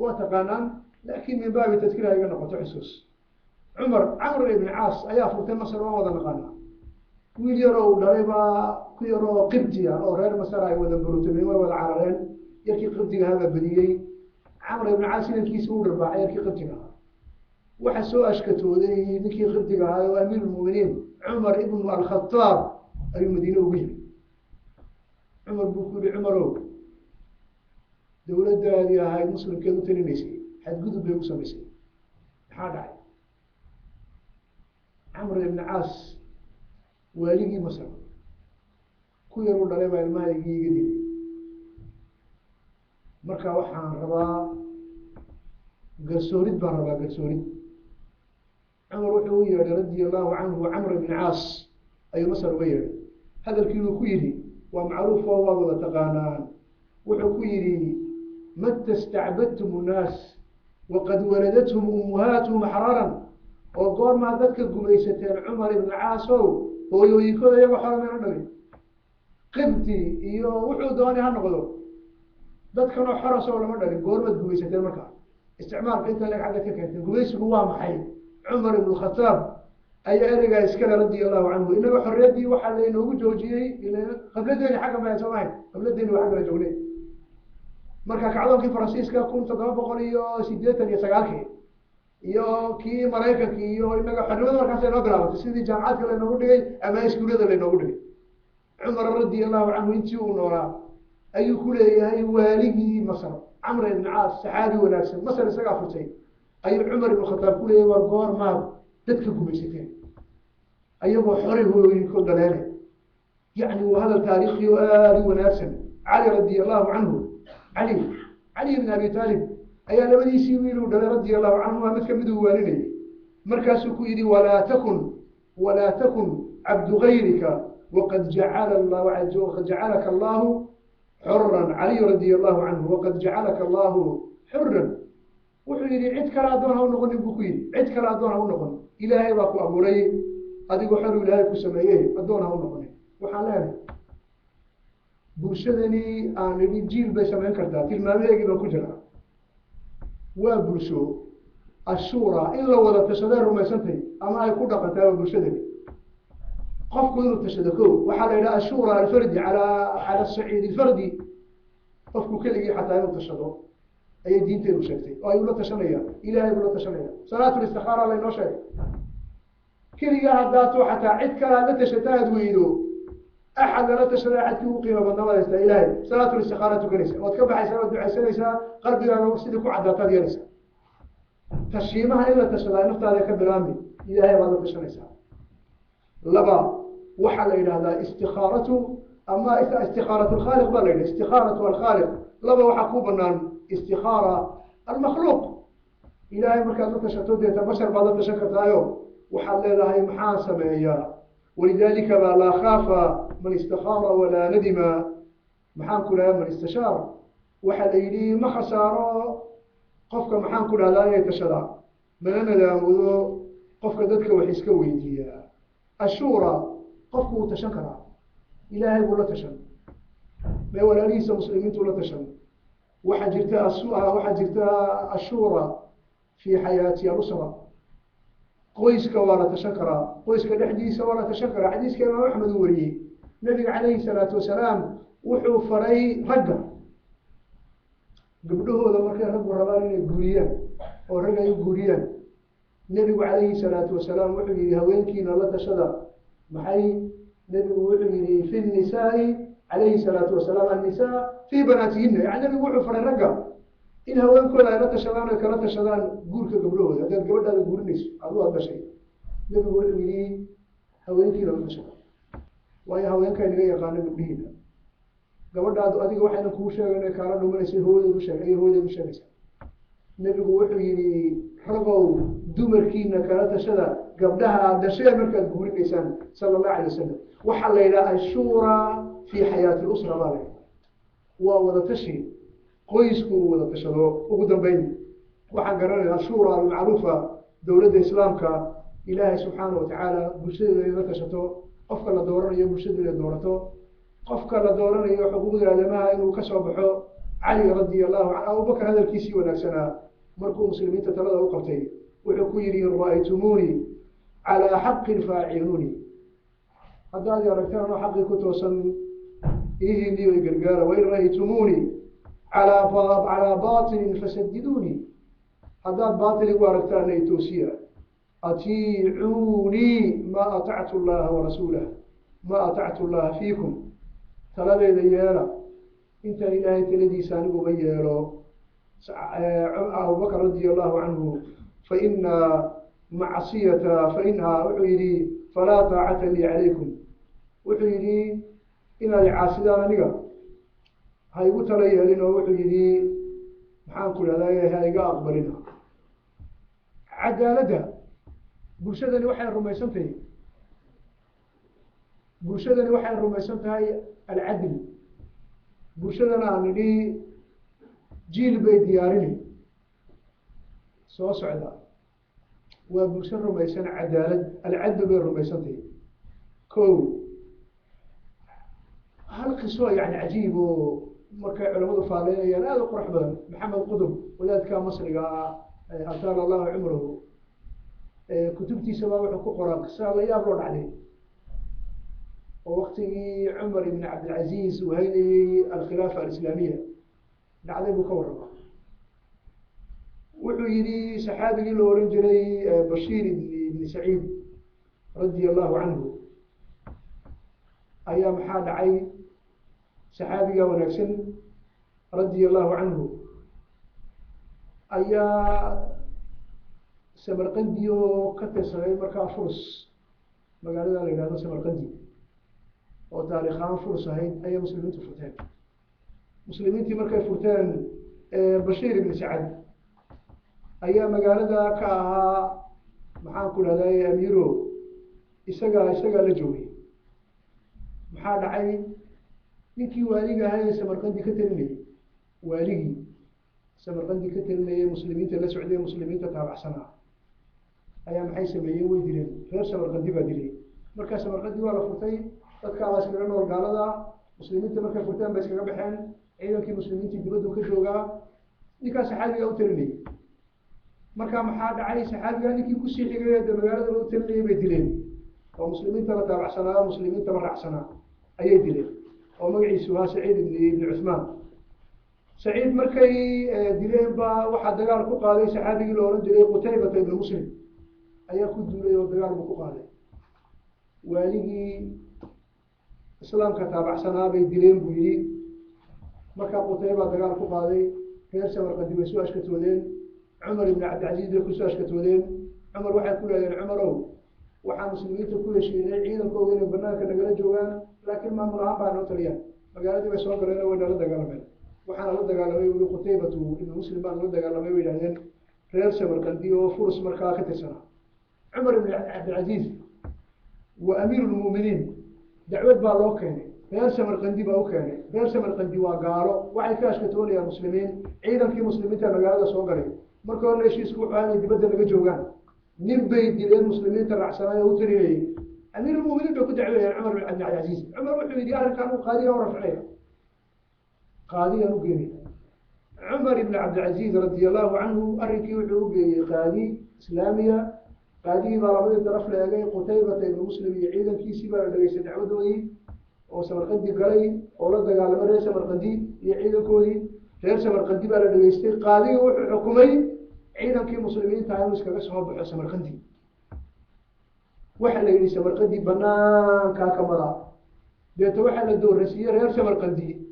وتقانان لكن من باب تذكيرها يقول حسوس عمرو بن عاص أيا فرت مصر ووضع نقانا ويجروا دريبا كيرو قبطيا أو غير مصر أي وذا بروتمين وذا عررين يركي قبطيا هذا بديي عمرو بن عاص يركي سود رباع يركي قبطيا وحسوا أشكتوا ذي ذكي قبطيا هذا وأمير المؤمنين عمر ابن الخطاب أي مدينة وبيه عمر بوكول عمره دولة هذه هاي مسلم كانوا تلميسي حد قدب بيوصل ميسي حاجة عمرو بن عاص والي مصر كويرو دلما الماء يجي قديم مركا وحان ربا قرسوريد بربا قرسوريد عمر وحوية رضي الله عنه وعمرو بن عاص أي مصر وير هذا الكيلو كويري ومعروف وهو تقانان وحكويري متى استعبدتم الناس وقد ولدتهم أمهاتهم أحرارا وقال ما ذكر قميستين عمر بن عاص هو يكون يبقى حرام من النبي قبتي وحو دواني هنقضوا ذكروا حرس ولا مدري قال ما قميستين مكان استعمال قلت لك حاجة كانت قميس هو محي عمر بن الخطاب أي أرجع إسكال رضي الله عنه إنه حريتي وحل إنه جوجي إلى قبل الدين حاجة ما يسمعين قبل الدين وحاجة جوني مركا كعلم كيف فرنسيسكا كنت تضرب قولي سيدتني يسقالك كي مرايكا كي إنك حنود مركا سينوغرام تسيدي جامعات كلا إنه بدي أما إسكولة اللي إنه بدي عمر رضي الله عنه إنتيو نورا أي كل أي والي مصر عمرو بن عاص سحابي وناس مصر سقافتين أي عمر بن الخطاب كل ورقار ما تدخل بمسكين أيوة حري هو يكون دلالة يعني وهذا التاريخ يؤالي وناسا علي رضي الله عنه علي بن أبي طالب أي لما يسيويلو دل رضي الله عنه ما تكمدوا والني مركز كويدي ولا تكن عبد غيرك وقد جعل الله عز وجل جعلك الله حرا علي رضي الله عنه وقد جعلك الله حرا وحيدي عد كلا دونها ونقول بكوين عد كلا دونها ونقول إلهي باكو أموري أديكو حلو إلهي كسميه أدونها ونقول وحالاني bulshadani aan idin jiil bay samayn kartaa tilmaameeyay baan ku jiraa waa bulsho ashura in la wada tashadeen rumaysantay ama ay ku dhaqantaa bulshadani qofku inuu tashado ko waxa la yiraahdaa ashura alfardi ala as-sa'id alfardi qofku keligii xataa inuu tashado ay diinteedu sheegtay oo ay la tashanayaan ilaahay la tashanaya salaatul istikhara la inoo sheegay keliya hadaato xataa cid kale la tashataad weydo أحد لا تشرع أحد كيو قيمة بالنظر إلهي صلاة الاستخارة كنيسة وتكبح حساب الدعاء سنيسة قلبي أنا وسيدك وعداتها دياليسة تشيمها إلا تشرع نفتها ذلك بالأمي إلهي ماذا تشريسة لبا وحل إلى هذا استخارة أما استخارة الخالق بل استخارة الخالق لبا وحكوبنا استخارة المخلوق إلهي مركز تشتد يتبشر بعد تشكت أيوه وحل لها محاسبة إياه ولذلك لا خاف من استخار ولا ندم محان كلها من استشار وحليلي ما خساره قفك محان كلها لا يتشرع من أنا دامو قفك ذاتك وحسك ويديا الشورى قفك تشكر إلهي ولا تشن ما ولا ليس مسلمين ولا تشن وحجرتها الشورى في حياتي الأسرة قويسك ولا تشكر قويسك الحديث ولا تشكر حديث كما أحمد وريه النبي عليه الصلاة والسلام وحو فري رجع قبله لما كان رب الربان يقوليان أو رجع يقوليان النبي عليه الصلاة والسلام وحو يهوينكين الله تشدى محي النبي وحو في النساء عليه الصلاة والسلام النساء في بناتهن يعني النبي وحو فري رجع إن هوين كلها لا تشدان كلا تشدان قولك قبله هذا قبل هذا قولنيش الله هذا شيء النبي وحو هوينكين الله تشدى وهي هوين كان يجي يقارن بيننا قبل هذا أديك واحد نكوشة إنه كان لهم نسي هو ده وشة أي هو ده وشة بس نبي وحي حرقوا دمر كينا كانت شذا قبلها هذا شيء مركز بقول الإنسان صلى الله عليه وسلم وحل إلى الشورى في حياة الأسرة مالك وولا تشي قويسكو ولا تشلو وقدم بين وحقرنا الشورى المعروفة دولة الإسلام كإله سبحانه وتعالى بشدة إذا تشتو قفك لا دورنا يوم بشدة دورته قفك لا دورنا يوم حقوق العلماء إنه كسب حو علي رضي الله عنه أبو بكر هذا الكيسي ونكسنا مركو مسلمين تتلذى وقبتين وحكيري رأيتموني على حق فاعلوني هذا يركان حقي كتوسا إيه لي ويقرقار وإن رأيتموني على باطل فسددوني هذا باطل واركتان يتوسيا أطيعوني ما أطعت الله ورسوله ما أطعت الله فيكم ثلاثة ديالا انت إلهي تلدي سانقو بيالو أبو بكر رضي الله عنه فإنها وحيدي فلا طاعة لي عليكم وحيدي إن العاصدان نقا هاي قلت لي لنا وحيدي محان كل هذا هاي أقبلنا عدالة برشدني وحي الرميسان برشدني وحي الرميسان هاي العدل برشدنا نلي جيل بي ديارني سو سعدا وبرشد رميسان عدالة العدل بين رميسان كو هالقصة يعني عجيب ومركا علماء فالين يعني هذا قرح بدن محمد قطب ولاد كان مصري أطال الله عمره كتبتي سواء وحكو قرآن قصة لا يابرون عليه ووقته عمر بن عبد العزيز وهذه الخلافة الإسلامية نعلم بكورة وحيدي سحابي لورنجري بشير بن سعيد رضي الله عنه أيام حال عي سحابي ونكسن رضي الله عنه أيام سمرقنديو كتسري مركا فرس مقالة لقانا سمرقندي وتاريخان فرس هين أي مسلمين تفرتان مسلمين مركا فرتان بشير بن سعد أي مقالة كاها محان كل هذا أميرو إساقا لجوي محان عين نكي واليقا هاي سمرقندي كتلني واليقي سمرقندي كتلني مسلمين تلا سعودية مسلمين تتابع سنة أيام حي سميين ويدلين غير سمرقندي بدلين مركز سمرقندي ولا فرتين dadka ala sawirana wargaalada muslimiinta markay furtaan bay iskaga baxeen ciidankii muslimiintii dibadda ka joogaa ninka saxaabiga u talinay marka maxaa dhacay saxaabiga ninkii ku sii xigay magaalada u talinay bay dileen oo muslimiinta la taabacsanaa muslimiinta la raacsanaa ayay dileen oo magaciisu waa Saciid ibn Uthman Saciid markay dileen ba waxa dagaal ku qaaday saxaabigii la oran jiray Qutaybah ibn Muslim ayaa ku duulay oo dagaal ku qaaday waaligii إسلام كتابع سنة بيدلين بويلي مركا قتيبة دقال كقاضي غير سمر قديم سواش كتولين عمر بن عبد العزيز يكون سواش كتولين عمر واحد كل هذا عمره وحا مسلمين كل شيء عيد الكوين البنات كان قال جوان لكن ما مرام بعد نوتريان فقال لي بس وقال لنا وين رد قال مين وحنا رد قال ما يقول قتيبة إن مسلم بعد رد قال ما يقول غير سمر قديم وفرس مركا كتسنة عمر بن عبد العزيز وأمير المؤمنين دعوة بالوكاني غير سمرقندي باوكاني غير سمرقندي وقارو وعي كاش كتولي يا مسلمين عيدا في مسلمين تانا قاعدة سوقري مركو أن يشي سكوح عالي دبدا لقى جوغان نبي ديلين مسلمين ترع سنة وتري أمير المؤمنين بيكون دعوة يا عمر بن عبد العزيز عمر وحبي ديار كانوا قاضية ورفعية قاضية نقيمي عمر بن عبد العزيز رضي الله عنه أركي وحبي قاضي إسلامية قاضي ضربت طرف لاقي قتيبة بن مسلم عيدا كيسي بقى لقيس دعوته أو سمرقندي قلي أو رد قال مرة سمرقندي عيدا كودي غير سمرقندي بقى لقيس قاضي وحكومي عيدا كي مسلمين تعالوا سكبسهم بحر سمرقندي وحنا اللي سمرقندي بنان كاكمرا ديت وحنا الدور رسية غير سمرقندي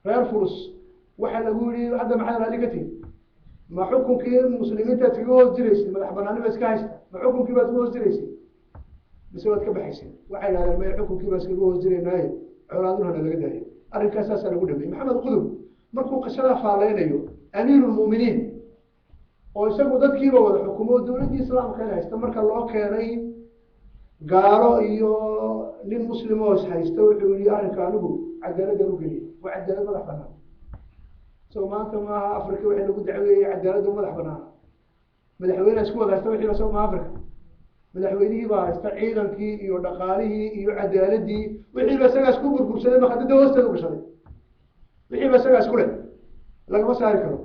غير فرس وحنا نقولي هذا معنا لقتي ما حكم كي المسلمين تتجوز دريس ما حبنا بس كايس ما حكم كي بتجوز دريس بسوات كبحسين وحنا هذا ما حكم كي بس تجوز دريس ناي عرادنا هذا لقداي أريك أساس أنا أقول محمد قدوم مركو قشرة فعلينا أمير المؤمنين ويسموا ذات كيلو ولا حكومة دولة الإسلام كان يستمر كالله كاني قالوا إيوه للمسلمين هيستوعبوا لي أنا كانوا عدالة دلوقتي وعدالة ما لحنا سو ما أنت ما أفريقيا وحنا نقول دعوة عدالة ما لحنا مدحوينا سكول هيستوعبوا لي سو ما أفريقيا مدحويني بقى استعيدا كي يودقاله يعدالة دي وحنا بس أنا سكول بربوسة ما خدت دوست دوست وحنا بس أنا سكول lagama saari karo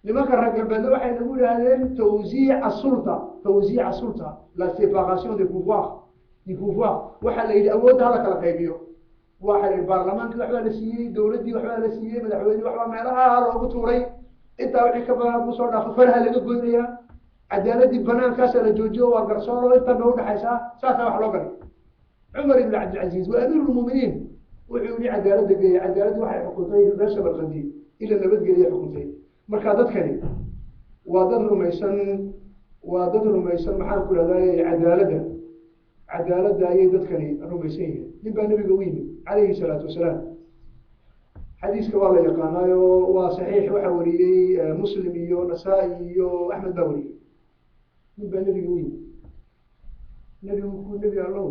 nimanka reer galbeedna waxay nagu yidhaahdeen tawsiica sulta la séparation des pouvoirs waxaa la yidhi awoodda hala kala qaybiyo waxaa la yidhi baarlamaankii waxbaa la siiyey dowladdii waxbaa la siiyey madaxweynihii waxbaa meelaha loogu tuuray intaa wixii ka badan hadduu soo dhaafo faraha laga goynayaa cadaaladii banaankaasaa la joojiyo waa garsooro intan ba udhaxaysaa saasaa wax loo galay cumar ibn cabdilcaziiz waa amiiru lmuuminiin wuxuu yihi cadaaladda geeya cadaaladii waxay xukuntay reer samarqandi ila nabadgeliya xukuntay marka dadkani waa dad rumaysan maxaan ku ihahdaye cadaaladda ayay dadkani rumaysan yihiin nin baa nabiga u yimid calayhi salaatu wasalaam xadiiska waa la yaqaanaayo waa saxiix waxaa wariyey muslim iyo nasaa-i iyo axmed baa wariyey nin baa nabiga u yimid nebi allow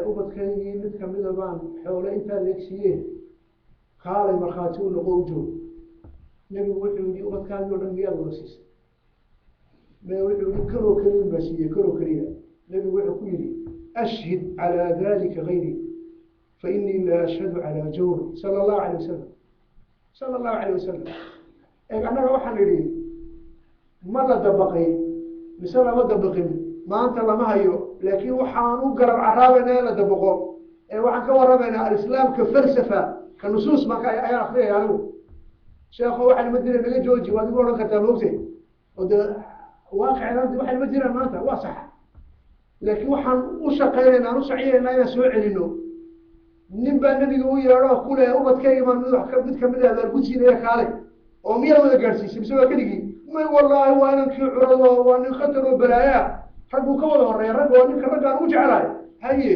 ubadkaygii mid kamida baan xoole intaa leegsiiye kaalay markhaati u noqo u joog nebigu wuxuu yihi ubadkaagii o dhan miyaad wada siisay wuxuu yihi karoo keliyan baa siiyey karoo keliya nebigu wuxuu ku yihi ashhid calaa dalika gayri fainii la ashhadu calaa jawr sala allahu alayh wasalam annaga waxaan idhi ma la dabaqay mise lama dabaqin maanta lama hayo laakiin waxaan u garab caraabayna in la dabaqo waxaan ka warramaynaa alislaam ka falsafa ka nusuus marka ayaan akriyaya anigu sheekho waxaan ma diran naga jooji waad igu odhan kartaa moogtay oo de waaqicna waxaan ma jiraan maanta waa sax laakiin waxaan u shaqaynayna aan u saciyayna inaan soo celino nin baa nebiga u yeedho kule ubadkayga baan mid kamid ah abaargudsiinaya kaalay oo miyaa wada gaadhsiisay mise waa keligii may wallaahi waa inankii curado waa nin khatar oo balaaya ragguu ka wada horeeya ragga waa ninka raggaan ugu jeclahay haye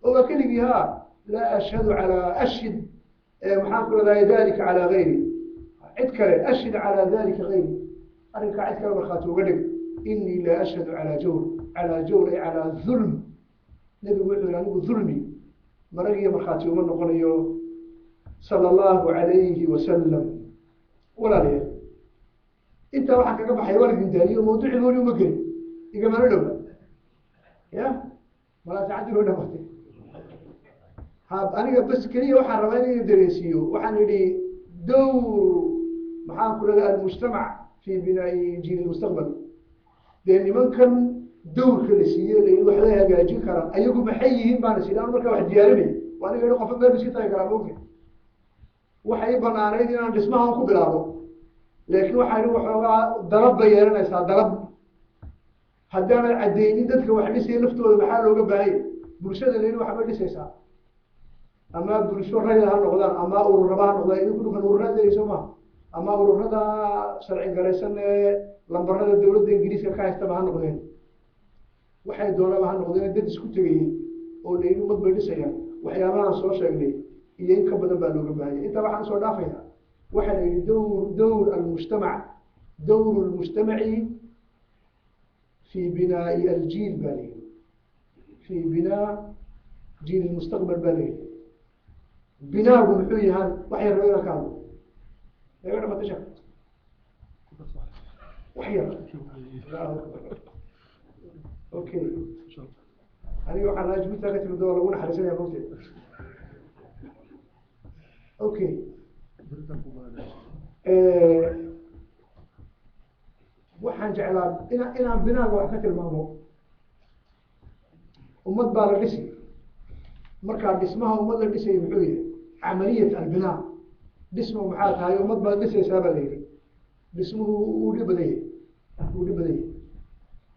oo waa keligii ha laa ashhadu calaa ashhid maxaan ku leedahay dalika calaa gayri cid kale ashhid calaa dalika gayri arrinkaa cid kale markhaati uga dhig inii laa ashhadu calaa jawr ay calaa dhulm nebigu wuxuu yihi anigu dhulmi maragiyo markhaati uma noqonayo sala allahu calayhi wasalam walaalayaal intaa waxaa kaga baxay waa idin daaliyo mawduucii gooni uma gelin igamana dhow ya malaa saacadii loo dhamatay aniga bas keliya waxaan rabaa in dareensiiyo waxaan idhi dowr maxaan ku leedahay almujtamac fi binaa'i jiil mustaqbal dee nimankan dowrka la siiyey la wax la hagaajin karaan ayagu maxay yihiin baana sidaan markaa wax diyaarinay waa aniga idhi qofa meel iska taagi karaa moogta waxay banaanayd inaan dhismahan ku bilaabo laakiin waxaa idhi waxoogaa dalab bay yeelanaysaa dalab haddaanad caddeynin dadka wax dhisaya laftooda maxaa looga baahanya bulshada la yidhi waxba dhisaysaa ama bulsho rayda ha noqdaan ama ururaba ha noqdaan idinku dhukan ururaad leeyso maha ama ururada sharci galaysan ee lambarada dowladda ingiriiska ka haystaba ha noqdeen waxay doonaba ha noqdeen dad isku tegayey oo la yidhi umad bay dhisayaan waxyaabahaan soo sheegnay iyo in ka badan baa looga baahanya intaa waxaan usoo dhaafaya waxaa la yidhi dowr almujtamaci fi binaa'i aljiil baa la yidhi fi binaa jiil mustaqbal baa la yidhi binaagu muxuu yahaan waxay raba inaan ka hadlo naga dhamata shak wax yar okay aniga waxaan lahaa jubita ka timid oo lagu naxariisanaya mogteed okay waxaan jeclaa inaan binaaga wax ka tilmaamo ummad baa la dhisi markaa dhismaha ummad la dhisaya muxuu yahay camaliyat albinaa dhismo maxaa tahay ummad baad dhisaysaa baa la yidhi dhismuhu uu dhib badan yahay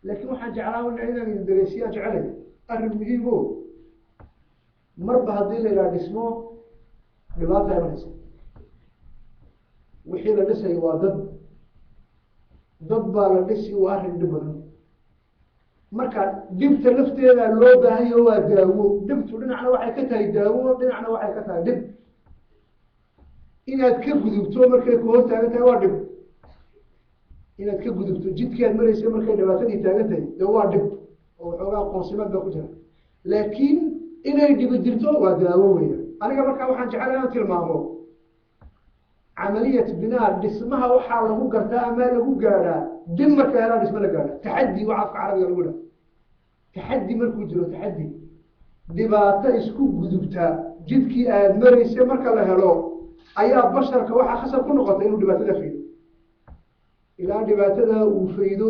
laakiin waxaan jeclaa inaan idin dareysiyaa jecelay arrin muhiim o marba haddii la yidhaha dhismo dhibaata imanaysa wixii la dhisayo waa dad baa la dhisi waa arrin dhib badan marka dhibta lafteeda loo baahanyaho waa daawo dhibtu dhinacna waxay ka tahay daawo dhinacna waxay ka tahay dhib inaad ka gudubto markay ku hor taagan tahay waa dhib inaad ka gudubto jidkaad maraysa markay dhibaatadii taagan tahay de waa dhib oo waxoogaa qoonsimaad baa ku jira laakiin inay dhibi jirto waa daawo weya aniga markaa waxaan jeclay inaan tilmaamo camaliyat binaa dhismaha waxaa lagu gartaa ama lagu gaadhaa dib marka helaa dhisma la gaadha taxaddi waa afka carabiga lagu dhaha taxaddi markuu jiro taxaddi dhibaato isku gudubtaa jidkii aad maraysa marka la helo ayaa basharka waxaa khasab ku noqotay inuu dhibaatada faydo ilaa dhibaatada uu faydo